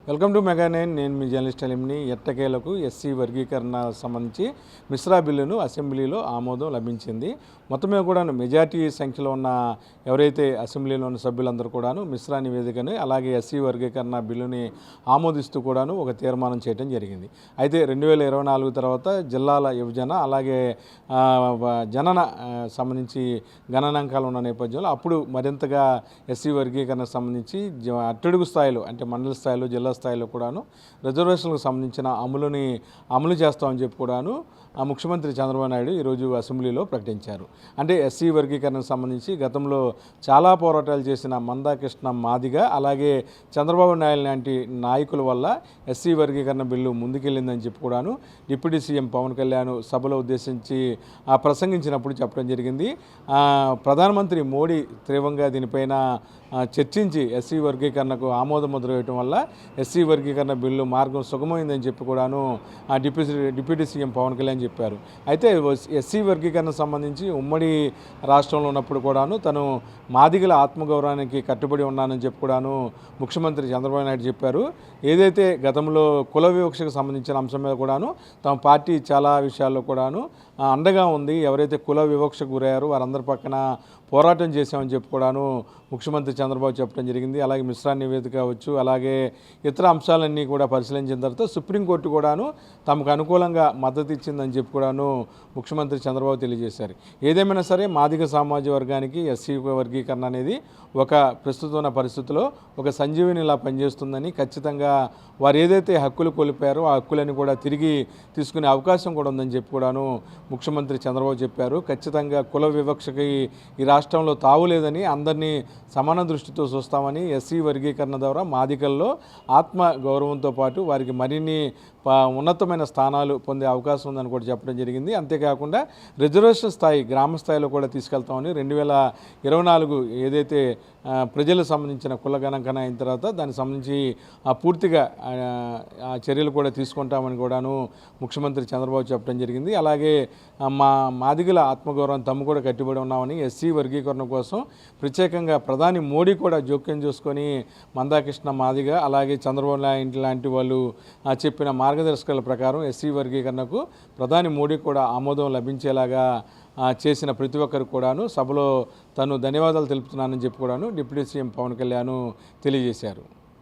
Welcome to mega nine. నేను మీ journalist అలింని. ఎట్టకేలకు SC వర్గీకరణ సంబంధించి మిశ్రా బిల్లును అసెంబ్లీలో ఆమోదం లభించింది. మొత్తమే కూడాను మెజార్టీ సంఖ్యలో ఉన్న ఎవరైతే అసెంబ్లీలో ఉన్న సభ్యులందరూ కూడాను మిశ్రా నివేదికని అలాగే ఎస్సీ వర్గీకరణ బిల్లుని ఆమోదిస్తూ కూడాను ఒక తీర్మానం చేయడం జరిగింది. అయితే 2024 తర్వాత జిల్లాల విభజన అలాగే జనన సంబంధించి గణనాంకాలు ఉన్న నేపథ్యంలో అప్పుడు మరింతగా ఎస్సీ వర్గీకరణకు సంబంధించి అట్టడుగు స్థాయిలో అంటే మండల స్థాయిలో జిల్లా స్థాయిలో కూడాను రిజర్వేషన్లకు సంబంధించిన అమలు చేస్తామని చెప్పి కూడాను ముఖ్యమంత్రి చంద్రబాబు నాయుడు ఈరోజు అసెంబ్లీలో ప్రకటించారు. అంటే ఎస్సీ వర్గీకరణకు సంబంధించి గతంలో చాలా పోరాటాలు చేసిన మందాకృష్ణ మాదిగ అలాగే చంద్రబాబు నాయుడు లాంటి నాయకుల వల్ల ఎస్సీ వర్గీకరణ బిల్లు ముందుకెళ్ళిందని చెప్పి కూడాను డిప్యూటీ సీఎం పవన్ కళ్యాణ్ సభలో ఉద్దేశించి ప్రసంగించినప్పుడు చెప్పడం జరిగింది. ప్రధానమంత్రి మోడీ తీవ్రంగా దీనిపైన చర్చించి ఎస్సీ వర్గీకరణకు ఆమోదముద్ర వేయటం వల్ల ఎస్సీ వర్గీకరణ బిల్లు మార్గం సుగమైందని చెప్పి కూడాను డిప్యూటీ సీఎం పవన్ కళ్యాణ్ చెప్పారు. అయితే ఎస్సీ వర్గీకరణ సంబంధించి ఉమ్మడి రాష్ట్రంలో ఉన్నప్పుడు కూడాను తను మాదిగల ఆత్మగౌరవానికి కట్టుబడి ఉన్నానని చెప్పి కూడాను ముఖ్యమంత్రి చంద్రబాబు నాయుడు చెప్పారు. ఏదైతే గతంలో కుల వివక్షకు సంబంధించిన అంశం మీద కూడాను తమ పార్టీ చాలా విషయాల్లో కూడాను అండగా ఉంది. ఎవరైతే కుల వివక్షకు గురయ్యారో వారందరి పక్కన పోరాటం చేశామని చెప్పి కూడాను ముఖ్యమంత్రి చంద్రబాబు చెప్పడం జరిగింది. అలాగే మిశ్రా నివేదిక కావచ్చు, అలాగే ఇతర అంశాలన్నీ కూడా పరిశీలించిన తర్వాత సుప్రీంకోర్టు కూడాను తమకు అనుకూలంగా మద్దతు ఇచ్చిందని చెప్పి కూడాను ముఖ్యమంత్రి చంద్రబాబు తెలియజేశారు. ఏదేమైనా సరే మాదిగ సామాజిక వర్గానికి ఎస్సీ వర్గీకరణ అనేది ఒక ప్రస్తుతం ఉన్న పరిస్థితిలో ఒక సంజీవినిలా పనిచేస్తుందని, ఖచ్చితంగా వారు ఏదైతే హక్కులు కోల్పోయారో ఆ హక్కులని కూడా తిరిగి తీసుకునే అవకాశం కూడా ఉందని చెప్పి కూడాను ముఖ్యమంత్రి చంద్రబాబు చెప్పారు. ఖచ్చితంగా కుల వివక్షకి ఈ రాష్ట్రంలో తావులేదని, అందరినీ సమాన దృష్టితో చూస్తామని, ఎస్సీ వర్గీకరణ ద్వారా మాదికల్లో ఆత్మ గౌరవంతో పాటు వారికి మరిన్ని ఉన్నతమైన స్థానాలు పొందే అవకాశం ఉందని కూడా చెప్పడం జరిగింది. అంతేకాకుండా రిజర్వేషన్ స్థాయి గ్రామ స్థాయిలో కూడా తీసుకెళ్తామని 2024 ఏదైతే ప్రజలకు సంబంధించిన కుల గణాంకన అయిన తర్వాత దానికి సంబంధించి పూర్తిగా చర్యలు కూడా తీసుకుంటామని కూడాను ముఖ్యమంత్రి చంద్రబాబు చెప్పడం జరిగింది. అలాగే మాదిగల ఆత్మగౌరవం తమ్ము కూడా కట్టుబడి ఉన్నామని, ఎస్సీ వర్గీకరణ కోసం ప్రత్యేకంగా ప్రధాని మోడీ కూడా జోక్యం చేసుకొని మందాకృష్ణ మాదిగ అలాగే చంద్రబాబు నాయుడు లాంటి వాళ్ళు చెప్పిన మార్గదర్శకాల ప్రకారం ఎస్సీ వర్గీకరణకు ప్రధాని మోడీ కూడా ఆమోదం లభించేలాగా చేసిన ప్రతి ఒక్కరు కూడాను సభలో తను ధన్యవాదాలు తెలుపుతున్నానని చెప్పి కూడాను డిప్యూటీ సీఎం పవన్ కళ్యాణ్ తెలియజేశారు.